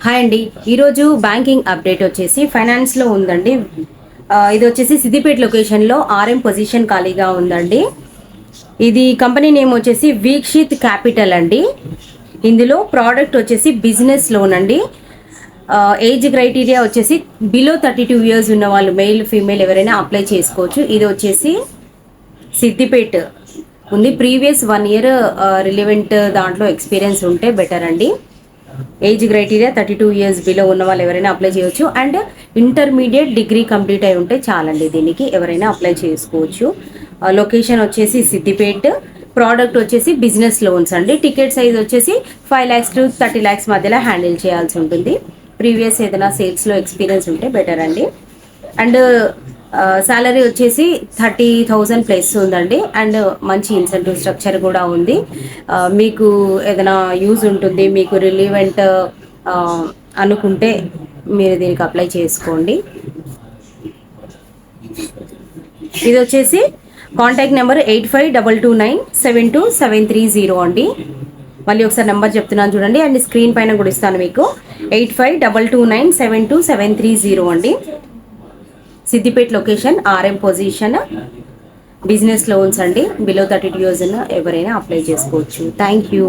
Hi అండి. ఈరోజు banking update వచ్చేసి ఫైనాన్స్లో ఉందండి. ఇది వచ్చేసి సిద్దిపేట లొకేషన్లో ఆర్ఎం పొజిషన్ ఖాళీగా ఉందండి. ఇది కంపెనీ నేమ్ వచ్చేసి వీక్షిత్ క్యాపిటల్ అండి. ఇందులో ప్రోడక్ట్ వచ్చేసి బిజినెస్ లోన్ అండి. ఏజ్ క్రైటీరియా వచ్చేసి బిలో 32 ఇయర్స్ ఉన్న వాళ్ళు మెయిల్ ఫీమేల్ ఎవరైనా అప్లై చేసుకోవచ్చు. ఇది వచ్చేసి సిద్దిపేట ఉంది. ప్రీవియస్ 1 ఇయర్ రిలివెంట్ దాంట్లో ఎక్స్పీరియన్స్ ఉంటే బెటర్ అండి. ఏజ్ క్రైటీరియా 32 ఇయర్స్ బిలో ఉన్న వాళ్ళు ఎవరైనా అప్లై చేయొచ్చు. అండ్ ఇంటర్మీడియట్ డిగ్రీ కంప్లీట్ అయి ఉంటే చాలండి, దీనికి ఎవరైనా అప్లై చేసుకోవచ్చు. లొకేషన్ వచ్చేసి సిద్దిపేట. ప్రోడక్ట్ వచ్చేసి బిజినెస్ లోన్స్ అండి. టికెట్ సైజ్ వచ్చేసి 5 lakhs to 30 lakhs మధ్యలో హ్యాండిల్ చేయాల్సి ఉంటుంది. ప్రీవియస్ ఏదైనా సేల్స్లో ఎక్స్పీరియన్స్ ఉంటే బెటర్ అండి. అండ్ సాలరీ వచ్చేసి 30,000 ప్లస్ ఉందండి. అండ్ మంచి ఇన్సెంటివ్ స్ట్రక్చర్ కూడా ఉంది. మీకు ఏదైనా యూజ్ ఉంటుంది, మీకు రిలీవెంట్ అనుకుంటే మీరు దీనికి అప్లై చేసుకోండి. ఇది వచ్చేసి కాంటాక్ట్ నెంబర్ 8522972730 అండి. మళ్ళీ ఒకసారి నెంబర్ చెప్తున్నాను చూడండి, అండ్ స్క్రీన్ పైన కూడా ఇస్తాను మీకు. 8522972730 అండి. Siddipet location, RM position, business loans అండి. బిలో 32 ఇయర్స్ ఎవరైనా అప్లై చేసుకోవచ్చు. Thank you.